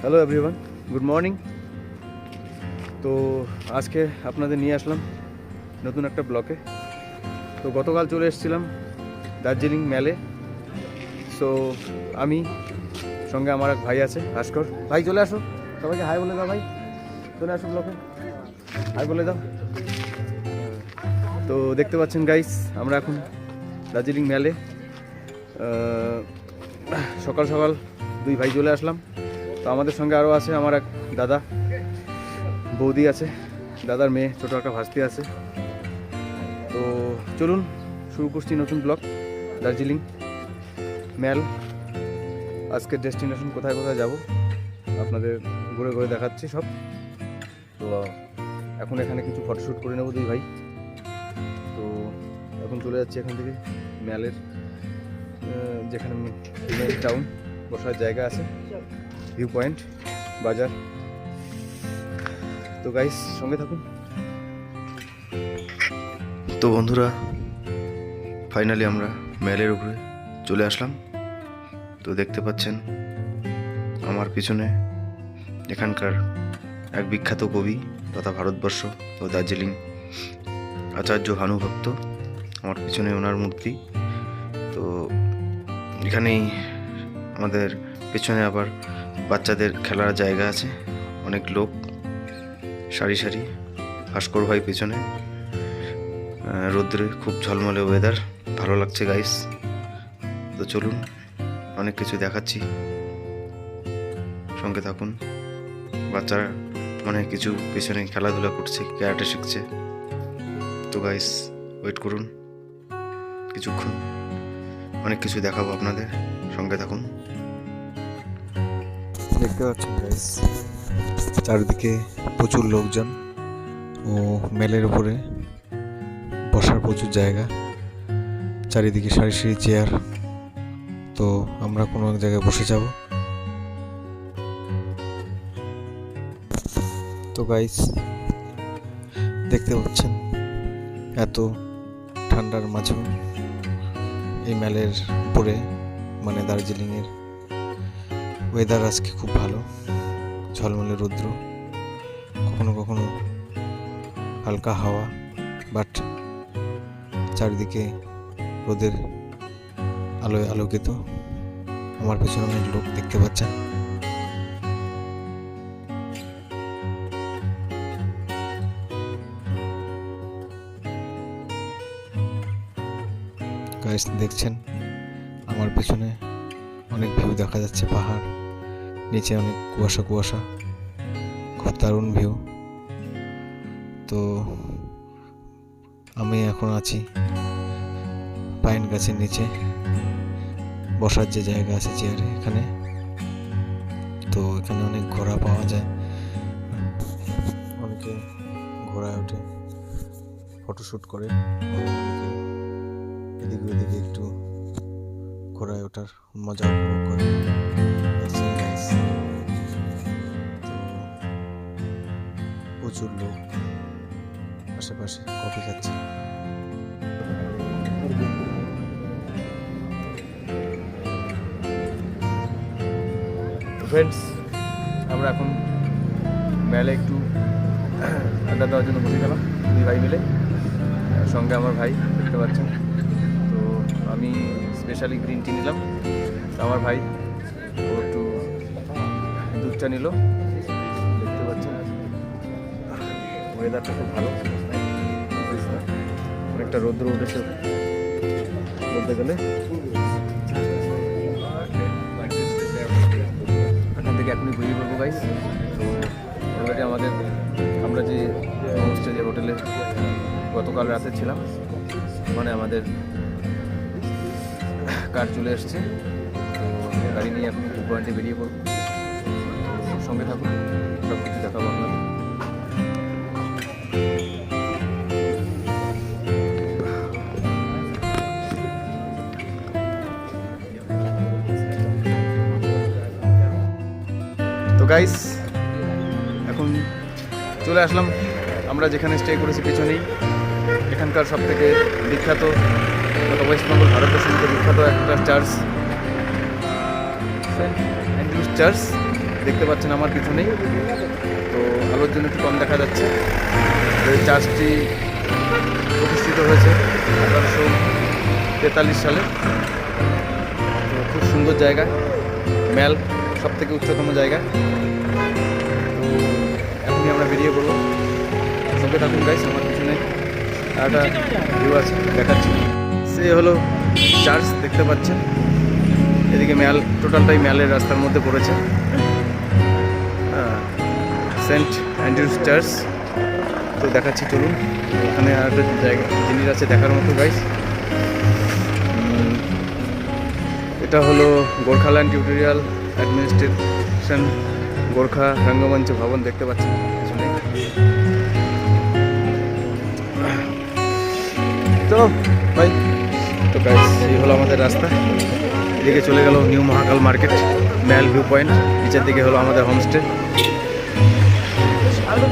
Hello everyone, good morning. তো আজকে আপনাদের নিয়ে আসলাম নতুন একটা ব্লকে। তো গতকাল চলে এসেছিলাম দার্জিলিং মেলে। সো আমি সঙ্গে আমার এক ভাই আছে, ভাস্কর ভাই। চলে আসো, সবাইকে হাই বলে দাও ভাই। চলে আসো ব্লকে, হাই বলে দাও। তো দেখতে পাচ্ছেন গাইস, আমরা এখন দার্জিলিং মেলে সকাল সকাল দুই ভাই চলে আসলাম। তো আমাদের সঙ্গে আরও আছে আমার এক দাদা, বৌদি আছে, দাদার মেয়ে, ছোটো একটা ভাস্তি আছে। তো চলুন শুরু করছি নতুন ব্লগ দার্জিলিং মেল। আজকের ডেস্টিনেশন কোথায় কোথায় যাব আপনাদের ঘুরে ঘুরে দেখাচ্ছি সব। তো এখন এখানে কিছু ফটোশ্যুট করে নেব দুই ভাই। তো এখন চলে যাচ্ছি এখান থেকে মেলের যেখানে মেন টাউন, বসার জায়গা আছে, ভিউ পয়েন্ট, বাজার। তো গাইস সঙ্গে থাকুন। তো বন্ধুরা, ফাইনালি আমরা মেলের উপরে চলে আসলাম। তো দেখতে পাচ্ছেন আমার পিছনে এখানকার এক বিখ্যাত কবি তথা ভারতবর্ষ ও দার্জিলিং আচার্য ভানুভক্ত, আমার পিছনে ওনার মূর্তি। তো এখানেই আমাদের পেছনে আবার বাচ্চাদের খেলার জায়গা আছে, অনেক লোক সারি সারি। ভাস্কর ভাই পেছনে, রোদ্রে খুব ঝলমলে ওয়েদার, ভালো লাগছে গাইস। তো চলুন, অনেক কিছু দেখাচ্ছি, সঙ্গে থাকুন। বাচ্চারা অনেক কিছু পেছনে খেলাধুলা করছে, ক্যারাটে শিখছে। তো গাইস ওয়েট করুন কিছুক্ষণ, অনেক কিছু দেখাবো আপনাদের, সঙ্গে থাকুন। দেখতে পাচ্ছেন গাইস, চারিদিকে প্রচুর লোকজন ও মেলের উপরে বসার প্রচুর জায়গা, চারিদিকে সারি সারি চেয়ার। তো আমরা কোনো এক জায়গায় বসে যাব। তো গাইস দেখতে পাচ্ছেন এত ঠান্ডার মাঝেও এই মেলের উপরে মানে দার্জিলিংয়ের ওয়েদার আজকে খুব ভালো, ঝলমলে রৌদ্র, কখনো কখনো হালকা হাওয়া, বাট চারিদিকে রোদের আলোয় আলোকিত। আমার পেছনে অনেক লোক দেখতে পাচ্ছেন। গাইস দেখছেন আমার পেছনে অনেক ভিউ দেখা যাচ্ছে, পাহাড়, নিচে অনেক কুয়াশা কুয়াশা, খুব দারুণ ভিউ। তো আমি এখন আছি পাইন গাছের নিচে, বসার যে জায়গা আছে চেয়ারে, এখানে। তো এখানে অনেক ঘোড়া পাওয়া যায়, অনেকে ঘোড়ায় ওঠে, ফটোশ্যুট করে, অনেকে এদিকে ওদিকে একটু ঘোড়ায় ওঠার মজা উপভোগ করে। দেখছেন guys, তো প্রচুর লোক আশেপাশে কফি খাচ্ছে। ফ্রেন্ডস, আমরা এখন মেলে একটু আড্ডা দেওয়ার জন্য বসে গেলাম দুই ভাই মিলে, সঙ্গে আমার ভাই দেখতে পাচ্ছেন। তো আমি স্পেশালি গ্রিন টি নিলাম, তো আমার ভাই ও একটু দুধটা নিল। দেখতে পাচ্ছেন ওয়েদারটা খুব ভালো, অনেকটা রৌদ্র উঠেছে বলতে গেলে। এখান থেকে এখনই ঘুরিয়ে পড়বো গাইস। তো অলরেডি আমরা যে হোমস্টে, যে হোটেলে গতকাল রাতে ছিলাম, মানে আমাদের কার চলে এসছে। তো গাড়ি নিয়ে এখন ভিউ পয়েন্টে বেরিয়ে পড়বো। তো সঙ্গে থাকুন, সব কিছু দেখাবো আপনাদের। তো গাইস এখন চলে আসলাম আমরা যেখানে স্টে করেছি পেছনেই, এখানকার সব থেকে বিখ্যাত, ওয়েস্ট বেঙ্গল ভারতবর্ষের মধ্যে বিখ্যাত একটা চার্চ, সেন্ট অ্যান্ড্রিউস চার্চ। দেখতে পাচ্ছেন আমার পিছনেই। তো আলোর জন্য একটু কম দেখা যাচ্ছে। তো এই চার্চটি প্রতিষ্ঠিত হয়েছে 1843 সালে। তো খুব সুন্দর জায়গা, ম্যাল সব থেকে উচ্চতম জায়গা। তো এখনই আমরা বেরিয়ে পড়বো। সঙ্গে থাকুন গাইস, আমার পিছনে একটা ভিউ আছে, দেখাচ্ছি। সে হলো চার্চ, দেখতে পাচ্ছেন। এদিকে ম্যাল, টোটালটাই ম্যালের রাস্তার মধ্যে পড়েছে। Saint Andrew's Church. তো দেখাচ্ছি, চলুন। ওখানে আর একটা জায়গা জিনিস আছে দেখার মতো গাইস। এটা হলো গোর্খাল্যান্ড টিউটোরিয়াল অ্যাডমিনিস্ট্রেশন গোর্খা রঙ্গমঞ্চ ভবন, দেখতে পাচ্ছেন পিছনে। চলো ভাই। তো গাইস, এই হলো আমাদের রাস্তা। এদিকে চলে গেল নিউ মহাকাল মার্কেট, ম্যাল ভিউ পয়েন্ট। নিচের দিকে হলো আমাদের হোমস্টে।